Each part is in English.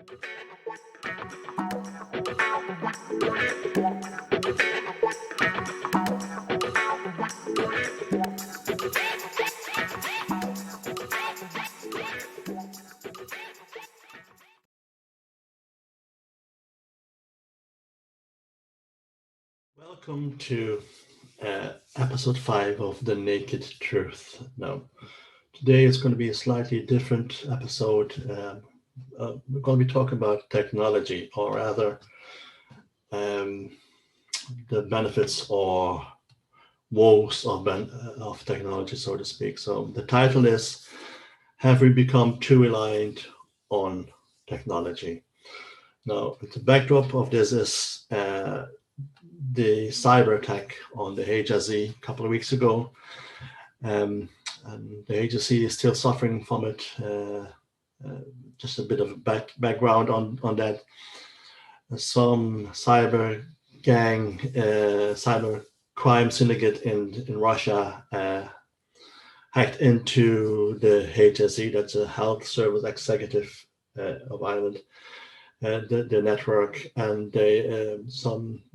Welcome to episode 5 of The Naked Truth. Now, today is going to be a slightly different episode. We're going to be talking about technology, or rather, the benefits or woes of technology, so to speak. So, the title is Have We Become Too Reliant on Technology? Now, the backdrop of this is the cyber attack on the HSE a couple of weeks ago. And the HSE is still suffering from it. Just a bit of background on that. Some cyber gang, cyber crime syndicate in Russia hacked into the HSE, that's a health service executive of Ireland, the network, and they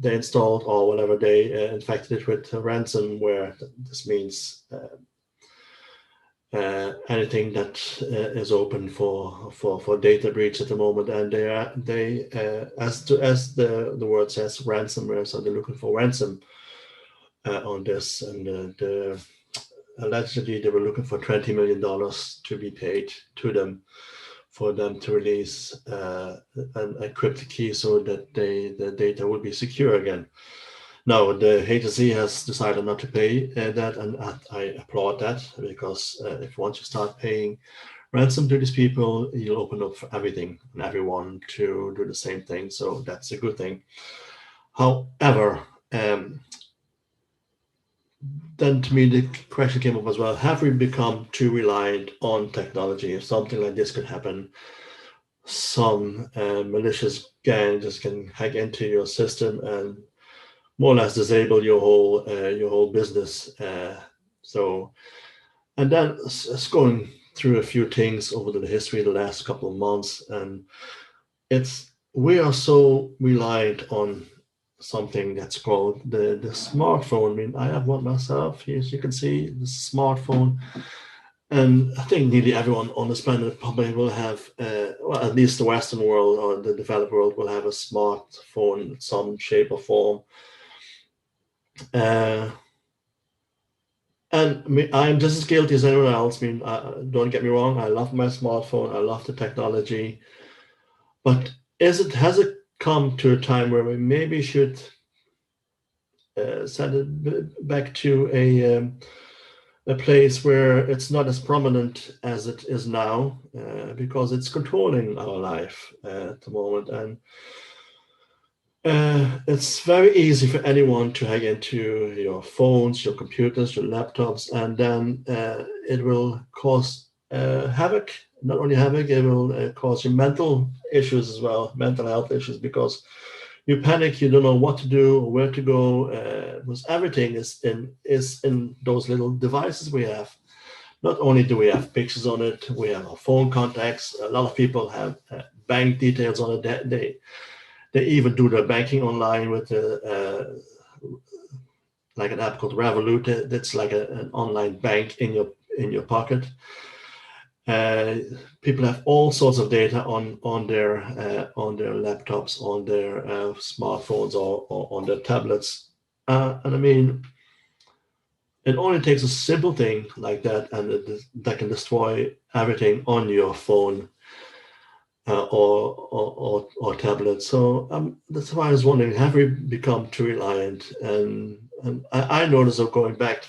installed, or whatever, they infected it with ransomware. This means anything that is open for data breach at the moment, and they as the word says, ransomware. So they're looking for ransom on this, and allegedly they were looking for $20 million to be paid to them for them to release an encrypted key so that the data will be secure again. Now, the HSE has decided not to pay that, and I applaud that, because if once you start paying ransom to these people, you'll open up for everything and everyone to do the same thing. So that's a good thing. However, then to me the question came up as well: have we become too reliant on technology? If something like this could happen, some malicious gang just can hack into your system and more or less disable your whole business. And then it's going through a few things over the history of the last couple of months, and we are so reliant on something that's called the smartphone. I mean, I have one myself. As you can see, the smartphone, and I think nearly everyone on this planet probably will have, well, at least the Western world or the developed world will have a smartphone in some shape or form. And I mean, I'm just as guilty as anyone else. I mean, don't get me wrong, I love my smartphone, I love the technology, but has it come to a time where we maybe should send it back to a place where it's not as prominent as it is now, because it's controlling our life at the moment, and it's very easy for anyone to hack into your phones, your computers, your laptops, and then it will cause havoc. Not only havoc, it will cause you mental issues as well, mental health issues, because you panic, you don't know what to do, where to go, because everything is in those little devices we have. Not only do we have pictures on it, we have our phone contacts. A lot of people have bank details on it. They even do their banking online with like an app called Revolut. That's like an online bank in your pocket. People have all sorts of data on their laptops, on their smartphones, or on their tablets. And I mean, it only takes a simple thing like that, and that can destroy everything on your phone or tablet. So that's why I was wondering: have we become too reliant? And I notice of going back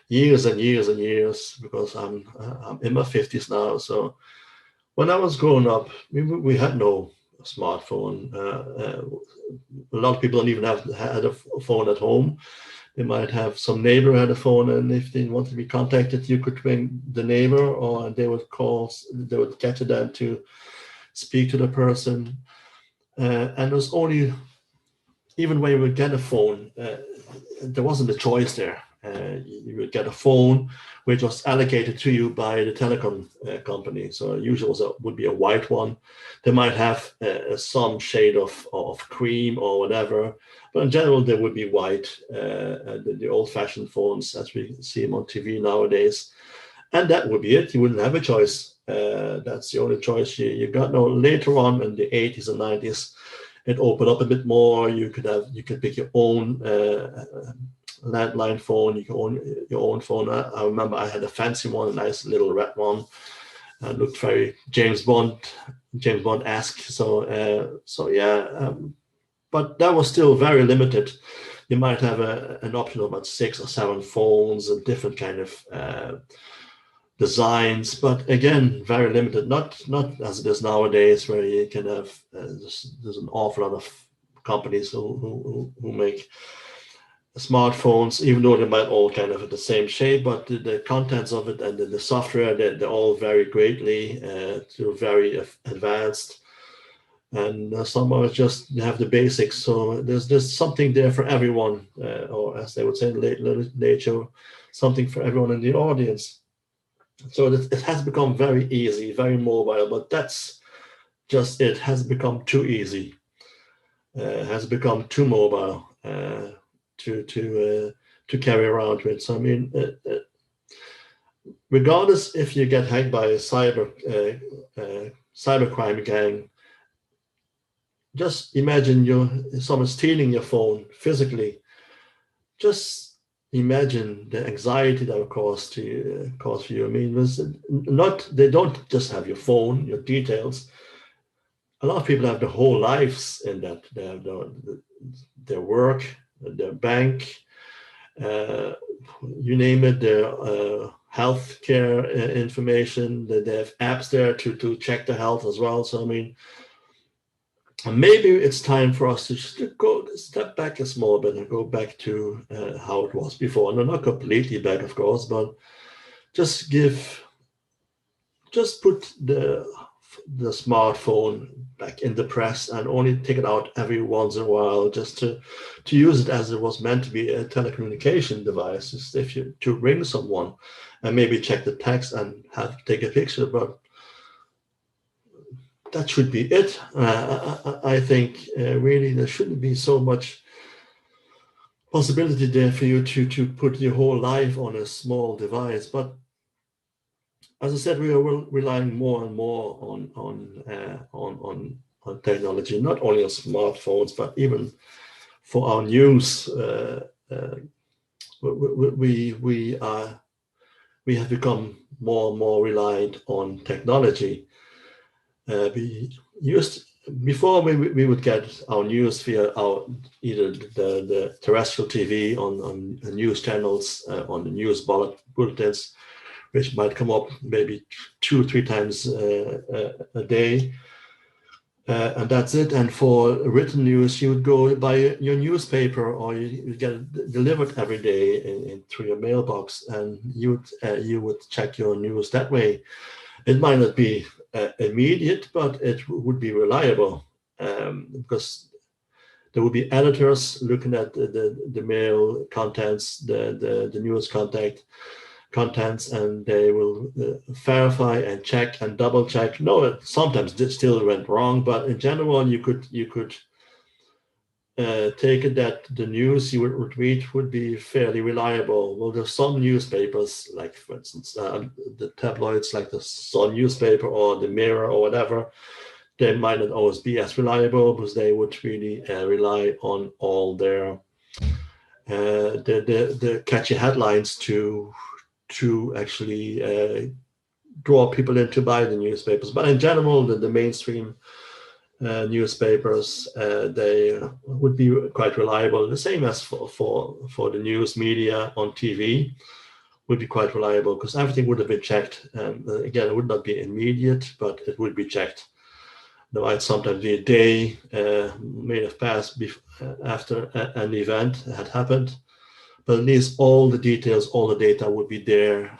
years and years and years, because I'm in my 50s now. So when I was growing up, we had no smartphone. A lot of people don't even had a phone at home. They might have some neighbor who had a phone, and if they wanted to be contacted, you could ring the neighbor, or they would get to them to speak to the person. And it was only, even when you would get a phone, there wasn't a choice there. You would get a phone which was allocated to you by the telecom company. So usually would be a white one. They might have some shade of cream or whatever, but in general they would be white, the old-fashioned phones as we see them on TV nowadays. And that would be it. You wouldn't have a choice. That's the only choice you got. Now later on in the 80s and 90s, it opened up a bit more. You could pick your own landline phone. You could own your own phone. I remember I had a fancy one, a nice little red one, and looked very James Bond-esque. So yeah, but that was still very limited. You might have an option of about 6 or 7 phones and different kind of designs, but again, very limited. Not as it is nowadays, where you can have there's an awful lot of companies who make smartphones, even though they might all kind of have the same shape, but the contents of it and the software, they're all vary greatly to very advanced. And some are just have the basics. So there's something there for everyone, or as they would say in nature, something for everyone in the audience. So it has become very easy, very mobile, but that's just it. Has become too easy. Has become too mobile to carry around with. So I mean, regardless if you get hacked by a cybercrime gang, just imagine someone stealing your phone physically. Just imagine the anxiety that would cause for you. I mean, they don't just have your phone, your details. A lot of people have their whole lives in that. They have their work, their bank, you name it, their healthcare information. They have apps there to check their health as well. So I mean, maybe it's time for us to just step back a small bit and go back to how it was before. No, not completely back, of course, but just put the smartphone back in the press and only take it out every once in a while, just to use it as it was meant to be, a telecommunication device, just to ring someone and maybe check the text and take a picture. But that should be it. I think really there shouldn't be so much possibility there for you to put your whole life on a small device. But as I said, we are relying more and more on technology, not only on smartphones, but even for our news. We have become more and more reliant on technology. Before we would get our news via either the terrestrial TV on news channels, on the news bulletins, which might come up maybe 2 or 3 times a day, and that's it. And for written news, you would go buy your newspaper, or you get it delivered every day through your mailbox, and you would check your news that way. It might not be immediate, but it would be reliable, because there would be editors looking at the mail contents, the news contents, and they will verify and check and double check. No, sometimes it still went wrong, but in general, you could take it that the news you would read would be fairly reliable. Well, there's some newspapers, like for instance, the tabloids, like the Sun newspaper or the Mirror or whatever, they might not always be as reliable, because they would really rely on all their the catchy headlines to actually draw people in to buy the newspapers. But in general, the mainstream newspapers, they would be quite reliable. The same as for the news media on TV would be quite reliable, because everything would have been checked. And again, it would not be immediate, but it would be checked. There might sometimes be a day may have passed after an event had happened, but at least all the details, all the data would be there,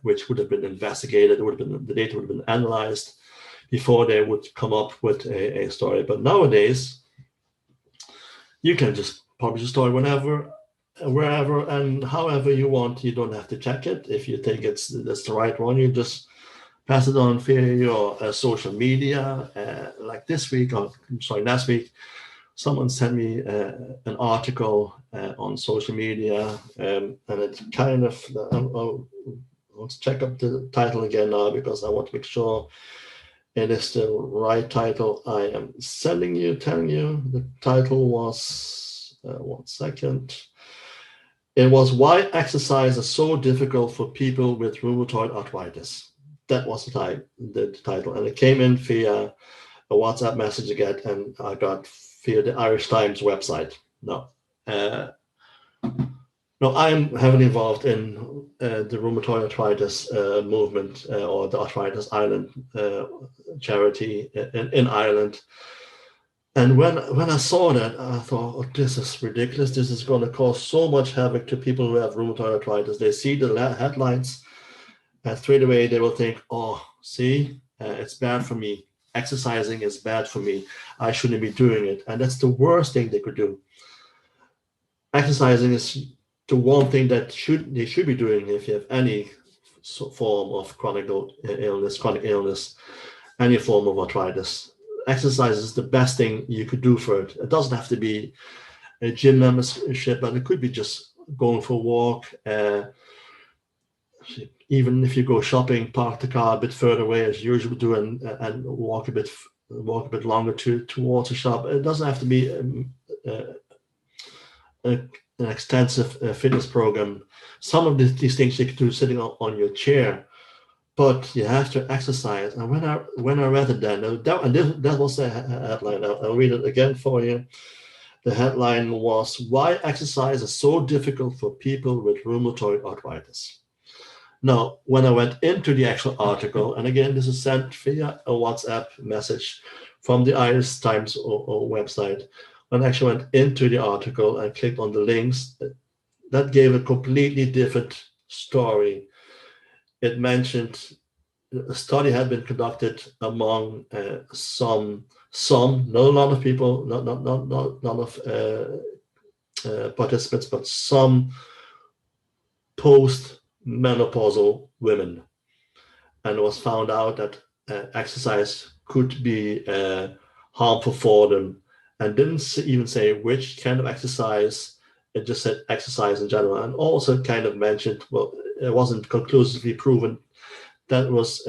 which would have been investigated. The data would have been analyzed before they would come up with a story. But nowadays, you can just publish a story whenever, wherever and however you want. You don't have to check it. If you think that's the right one, you just pass it on via your social media. Like this week, or sorry, last week, someone sent me an article on social media, and it kind of, let's check up the title again now because I want to make sure it is the right title I am telling you. The title was, one second. It was Why Exercise is So Difficult for People with Rheumatoid Arthritis. That was the title. And it came in via a WhatsApp message again, and I got via the Irish Times website. No, I'm heavily involved in the rheumatoid arthritis movement, or the Arthritis Ireland charity in Ireland. And when I saw that, I thought, oh, this is ridiculous. This is going to cause so much havoc to people who have rheumatoid arthritis. They see the headlines, and straight away they will think, oh, see, it's bad for me. Exercising is bad for me. I shouldn't be doing it. And that's the worst thing they could do. Exercising is the one thing that they should be doing if you have any form of chronic illness, any form of arthritis. Exercise is the best thing you could do for it. It doesn't have to be a gym membership, but it could be just going for a walk. Even if you go shopping, park the car a bit further away as you usually do, and walk a bit longer towards the shop. It doesn't have to be an extensive fitness program. Some of these things you can do sitting on your chair. But you have to exercise. And when I read it then, that was the headline. I'll read it again for you. The headline was, Why Exercise is So Difficult for People with Rheumatoid Arthritis. Now, when I went into the actual article, and again, this is sent via a WhatsApp message from the Irish Times or website, when I actually went into the article and clicked on the links, that gave a completely different story. It mentioned a study had been conducted among some, not a lot of people, not none of participants, but some post-menopausal women, and it was found out that exercise could be harmful for them, and didn't even say which kind of exercise. It just said exercise in general, and also kind of mentioned, well, it wasn't conclusively proven that was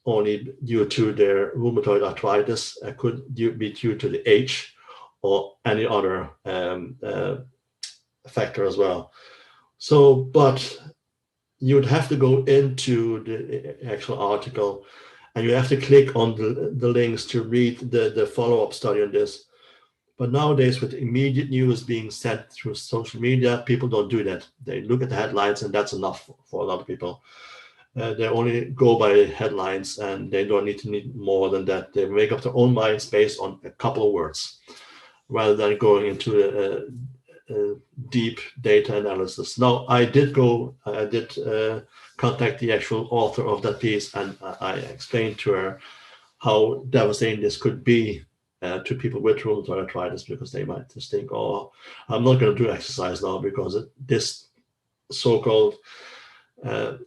only due to their rheumatoid arthritis. It could be due to the age or any other factor as well. So, but you would have to go into the actual article, and you have to click on the links to read the follow-up study on this. But nowadays, with immediate news being sent through social media, people don't do that. They look at the headlines, and that's enough for a lot of people. They only go by headlines, and they don't need more than that. They make up their own minds based on a couple of words, rather than going into a deep data analysis. Now, I did contact the actual author of that piece, and I explained to her how devastating this could be to people with rheumatoid arthritis, because they might just think, oh, I'm not going to do exercise now because this so-called, how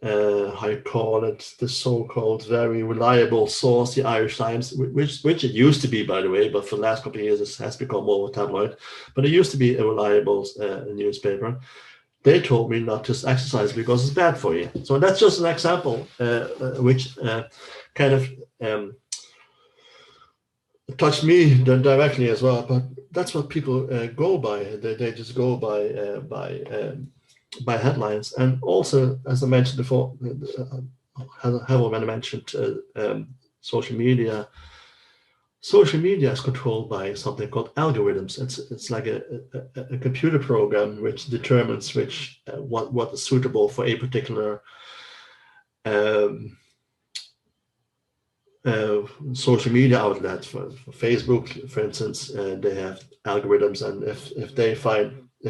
you call it, the so-called very reliable source, the Irish Times, which it used to be, by the way, but for the last couple of years it has become more of a tabloid, but it used to be a reliable newspaper. They told me not to exercise because it's bad for you. So that's just an example, which kind of touched me directly as well. But that's what people go by. They just go by headlines. And also, as I mentioned before, when I mentioned social media. Social media is controlled by something called algorithms. It's like a computer program which determines what is suitable for a particular social media outlet. For Facebook, for instance, they have algorithms, and if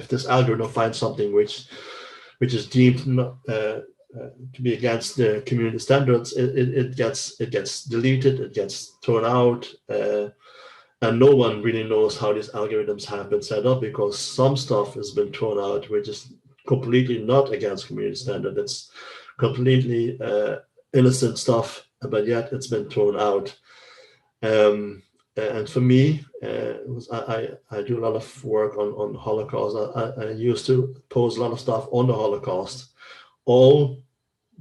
this algorithm finds something which is deemed to be against the community standards, it gets deleted, it gets thrown out. And no one really knows how these algorithms have been set up, because some stuff has been thrown out which is completely not against community standard. It's completely innocent stuff, but yet it's been thrown out. And for me, I do a lot of work on Holocaust. I used to post a lot of stuff on the Holocaust, all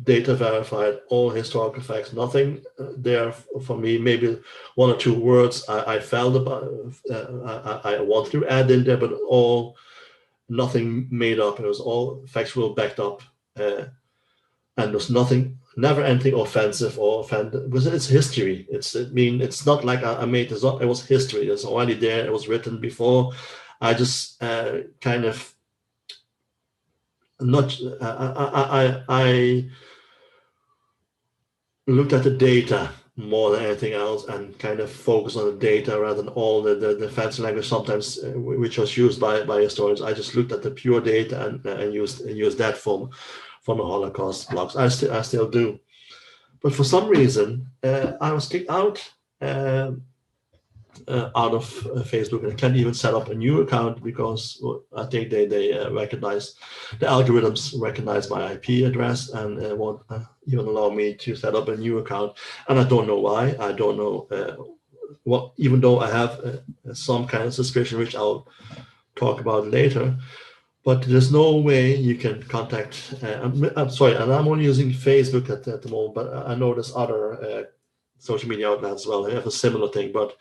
data verified, all historical facts, nothing there for me, maybe one or two words I felt about, I wanted to add in there, but all, nothing made up. It was all factual, backed up, and there's nothing, never anything offensive or offended, because it's history. It's not like I made this up. It was history. It's already there. It was written before. I just kind of not. I looked at the data more than anything else, and kind of focus on the data rather than all the fancy language sometimes which was used by historians. I just looked at the pure data and used that from the Holocaust blogs. I still do. But for some reason, I was kicked out of Facebook, and I can't even set up a new account, because I think they recognize, the algorithms recognize my IP address, and won't even allow me to set up a new account. And I don't know why. I don't know what, even though I have some kind of suspicion, which I'll talk about later. But there's no way you can contact. I'm sorry, and I'm only using Facebook at the moment, but I know there's other social media outlets as well. They have a similar thing, but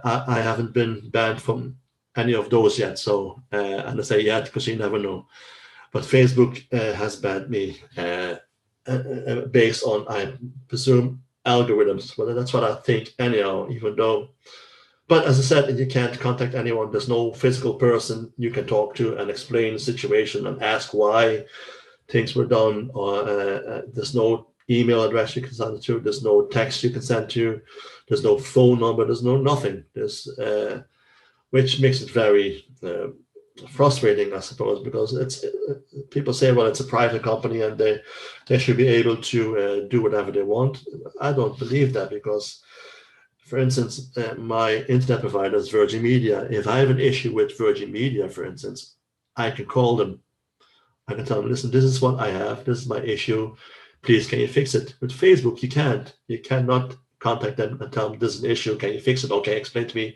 I haven't been banned from any of those yet. So, and I say yet because you never know. But Facebook has banned me based on, I presume, algorithms. Well, that's what I think anyhow, even though. But as I said, you can't contact anyone. There's no physical person you can talk to and explain the situation and ask why things were done. Or there's no email address you can send it to. There's no text you can send to. There's no phone number. There's no nothing. There's which makes it very frustrating, I suppose, because it's people say, well, it's a private company and they should be able to do whatever they want. I don't believe that, because, for instance, my internet provider is Virgin Media. If I have an issue with Virgin Media, for instance, I can call them. I can tell them, listen, this is what I have. This is my issue. Please, can you fix it? With Facebook, you can't. You cannot contact them and tell them this is an issue. Can you fix it? Okay, explain to me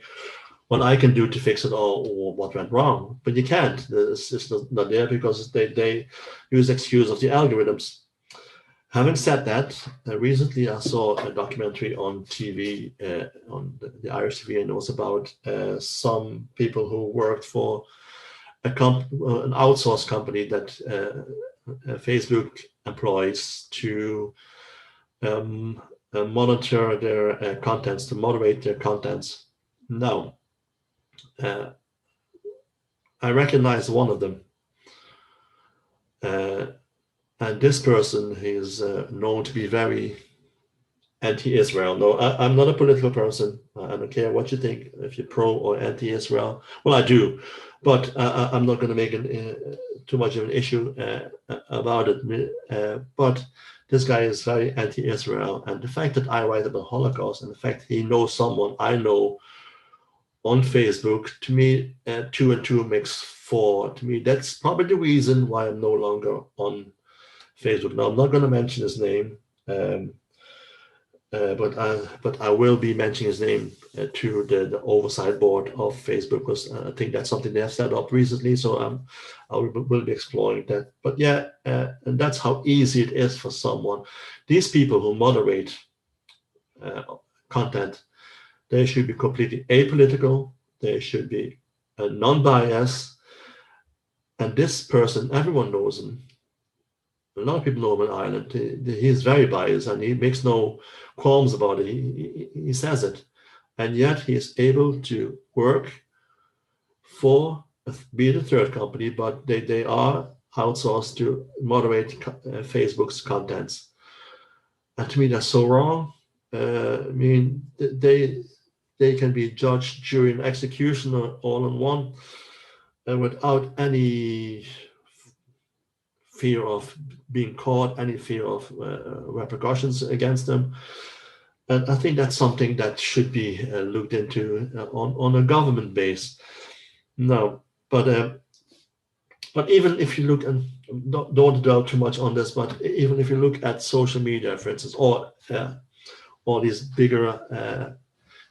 what I can do to fix it, or what went wrong. But you can't. It's just not there, because they use the excuse of the algorithms. Having said that, recently I saw a documentary on TV, on the Irish TV, and it was about some people who worked for an outsourced company that Facebook employs to monitor their contents, to moderate their contents. Now, I recognize one of them. And this person is known to be very anti-Israel. No, I'm not a political person. I don't care what you think, if you're pro or anti-Israel. Well, I do, but I'm not going to make too much of an issue about it. But this guy is very anti-Israel. And the fact that I write about Holocaust, and the fact he knows someone I know on Facebook, to me, 2 and 2 makes 4. To me, that's probably the reason why I'm no longer on Facebook. Now, I'm not going to mention his name, but I will be mentioning his name to the oversight board of Facebook, because I think that's something they have set up recently. So I will be exploring that. But yeah, and that's how easy it is for someone. These people who moderate content, they should be completely apolitical. They should be non-biased. And this person, everyone knows him. A lot of people know him in Ireland. He's very biased, and he makes no qualms about it. He says it. And yet he is able to work for, be it a third company, but they are outsourced to moderate Facebook's contents. And to me, that's so wrong. I mean, they can be judged, jury, and executioner all in one, without any fear of being caught, any fear of repercussions against them. And I think that's something that should be looked into on a government base. No, but even if you look, and don't dwell too much on this, but even if you look at social media, for instance, or all these bigger,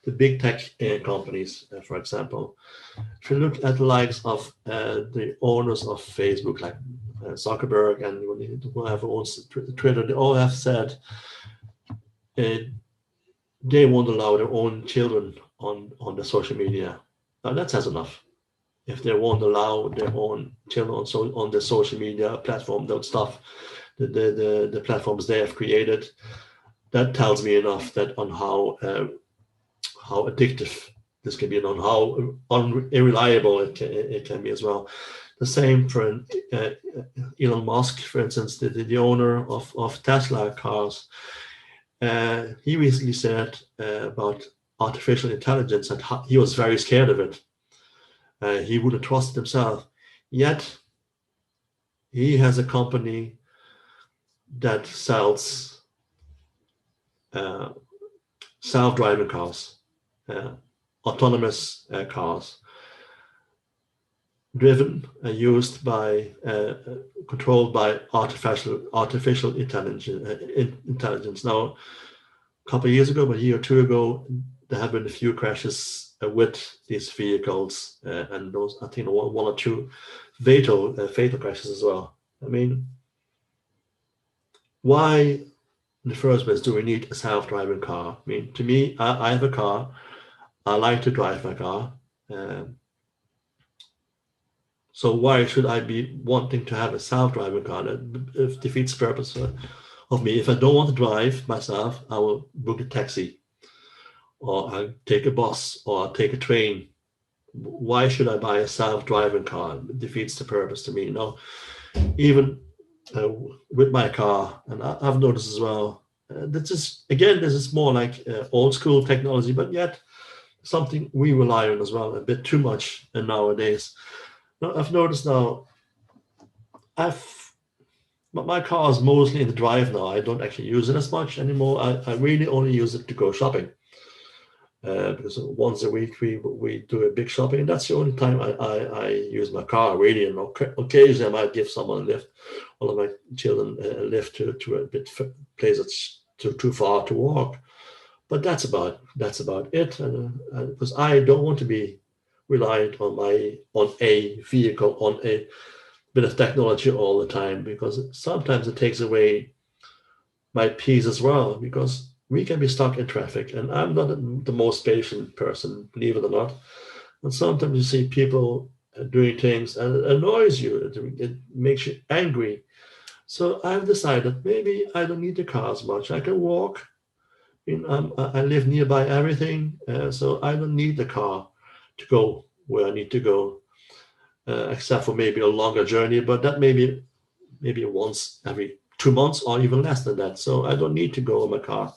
the big tech companies, for example, if you look at the likes of the owners of Facebook, like Zuckerberg and whoever owns Twitter, they all have said they won't allow their own children on the social media. Now that says enough. If they won't allow their own children on the social media platform, those stuff, the platforms they have created, that tells me enough that on how addictive this can be and on how unreliable it can be as well. The same for Elon Musk, for instance, the owner of Tesla cars. He recently said about artificial intelligence that he was very scared of it. He wouldn't trust himself. Yet he has a company that sells self-driving cars, autonomous cars, driven and used by, controlled by artificial intelligence. Now, a couple of years ago, about a year or two ago, there have been a few crashes with these vehicles, and those, I think, one or two fatal crashes as well. I mean, why in the first place do we need a self-driving car? I mean, to me, I have a car. I like to drive my car. So why should I be wanting to have a self-driving car? That defeats the purpose of me. If I don't want to drive myself, I will book a taxi, or I'll take a bus, or I'll take a train. Why should I buy a self-driving car? It defeats the purpose to me. No, even with my car, and I've noticed as well, this is more like old school technology, but yet something we rely on as well a bit too much nowadays. Now, I've noticed now, my car is mostly in the drive now. I don't actually use it as much anymore. I really only use it to go shopping. Because once a week we do a big shopping, and that's the only time I use my car really. And occasionally I might give someone a lift, one of my children a lift to a bit place that's too far to walk. But that's about it. And because I don't want to be reliant on a vehicle, on a bit of technology all the time, because sometimes it takes away my peace as well, because we can be stuck in traffic, and I'm not the most patient person, believe it or not. And sometimes you see people doing things and it annoys you, it makes you angry. So I've decided maybe I don't need the car as much. I can walk. I live nearby everything, so I don't need the car to go where I need to go, except for maybe a longer journey, but that maybe once every 2 months or even less than that. So I don't need to go in my car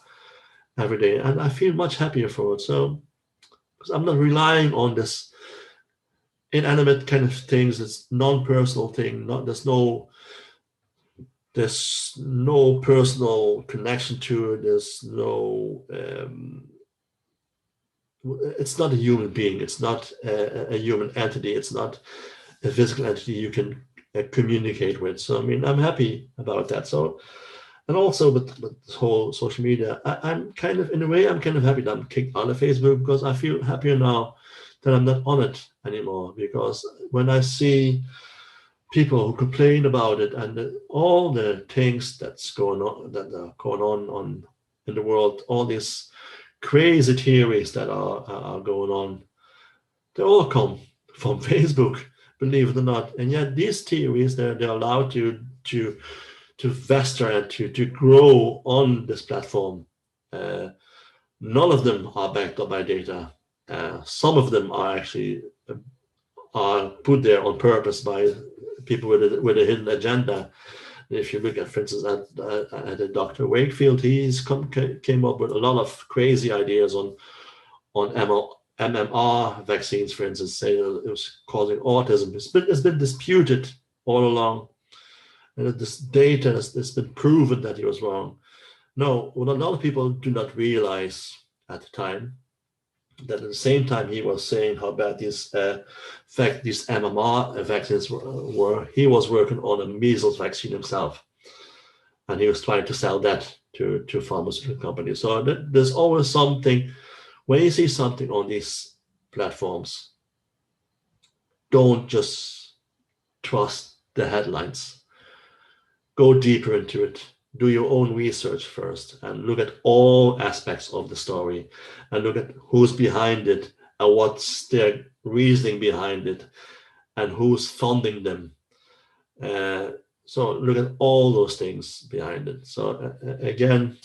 every day, and I feel much happier for it. So, because I'm not relying on this inanimate kind of things, it's non-personal thing. There's no personal connection to it. There's no. It's not a human being. It's not a human entity. It's not a physical entity you can communicate with. So I mean, I'm happy about that. So. And also with this whole social media, I'm kind of, in a way, I'm kind of happy that I'm kicked out of Facebook, because I feel happier now that I'm not on it anymore. Because when I see people who complain about it and all the things that are going on in the world, all these crazy theories that are going on, they all come from Facebook, believe it or not. And yet these theories, they're allowed to fester and to grow on this platform. None of them are backed up by data. Some of them are actually are put there on purpose by people with a hidden agenda. If you look at, for instance, at Dr. Wakefield, came up with a lot of crazy ideas on MMR vaccines, for instance, saying it was causing autism. It's been disputed all along. And this data has been proven that he was wrong. No, what a lot of people do not realize at the time, that at the same time he was saying how bad these MMR vaccines were, he was working on a measles vaccine himself, and he was trying to sell that to pharmaceutical companies. So there's always something when you see something on these platforms. Don't just trust the headlines. Go deeper into it. Do your own research first and look at all aspects of the story and look at who's behind it and what's their reasoning behind it and who's funding them. Uh, so look at all those things behind it. So again,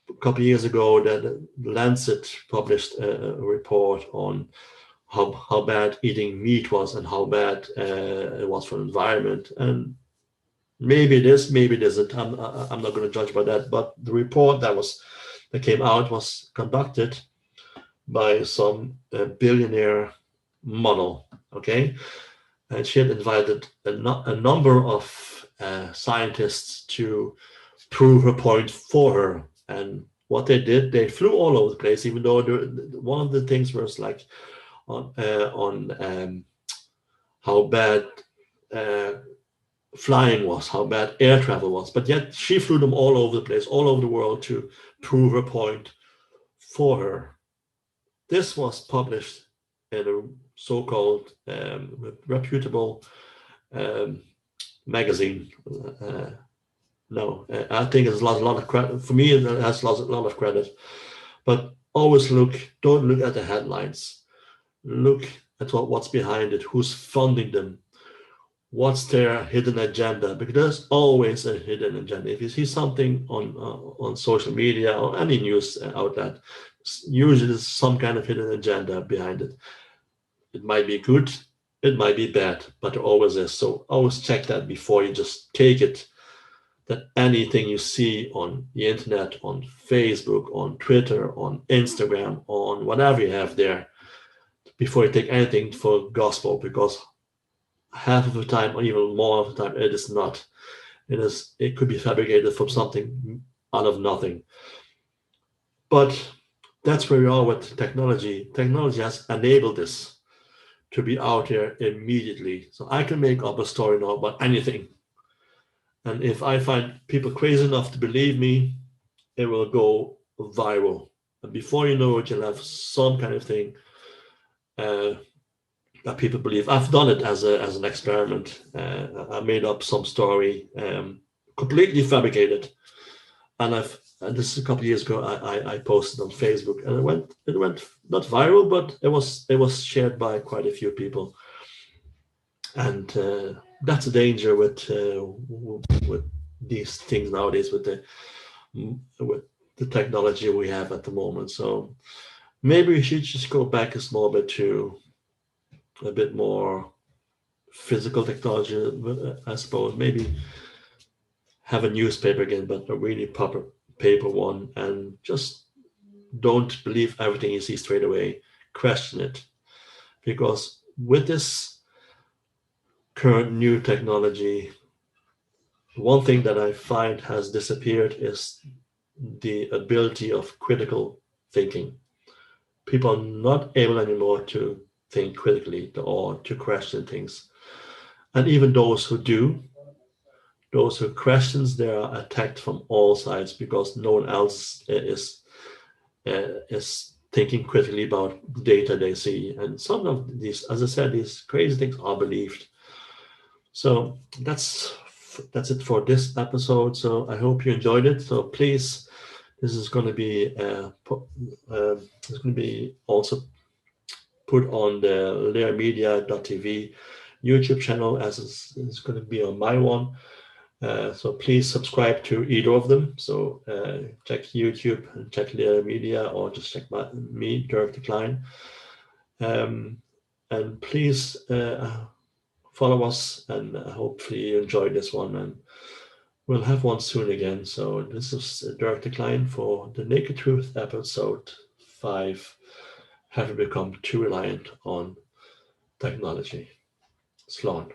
a couple of years ago, that Lancet published a report on how bad eating meat was and how bad it was for the environment. And maybe it is, maybe it isn't. I'm not going to judge by that. But the report that came out was conducted by some billionaire model. Okay, and she had invited a number of scientists to prove her point for her. And what they did, they flew all over the place. Even though one of the things was like on how bad uh, flying was, how bad air travel was. But yet she flew them all over the place, all over the world to prove her point for her. This was published in a so-called reputable um, magazine. No, I think it's a lot of credit. For me, it has a lot of credit. But always don't look at the headlines. Look at what's behind it, who's funding them, what's their hidden agenda, because there's always a hidden agenda. If you see something on social media or any news outlet, usually there's some kind of hidden agenda behind it. It might be good, it might be bad, but there always is. So always check that before you just take it, that anything you see on the internet, on Facebook, on Twitter, on Instagram, on whatever you have there, before you take anything for gospel, because half of the time or even more of the time it is not. It could be fabricated from something out of nothing. But that's where we are with technology. Technology has enabled this to be out there immediately. So I can make up a story now about anything. And if I find people crazy enough to believe me, it will go viral. And before you know it, you'll have some kind of thing that people believe. I've done it as an experiment. I made up some story, completely fabricated, and this is a couple of years ago. I posted on Facebook, and it went not viral, but it was shared by quite a few people, and that's a danger with these things nowadays with the technology we have at the moment. So maybe we should just go back a small bit to a bit more physical technology, I suppose. Maybe have a newspaper again, but a really proper paper one, and just don't believe everything you see straight away. Question it, because with this current new technology, one thing that I find has disappeared is the ability of critical thinking. People are not able anymore to think critically or to question things. And even those who do, those who questions, they are attacked from all sides because no one else is thinking critically about the data they see. And some of these, as I said, these crazy things are believed. So that's it for this episode. So I hope you enjoyed it. So please, this is going to be also put on the learmedia.tv YouTube channel, as it's going to be on my one. So please subscribe to either of them. So check YouTube and check Lear Media, or just check me, Dirk de Klein. And please follow us, and hopefully you enjoyed this one. And we'll have one soon again. So this is Dirk de Klein for The Naked Truth, episode 5, How to Become Too Reliant on Technology. Slán.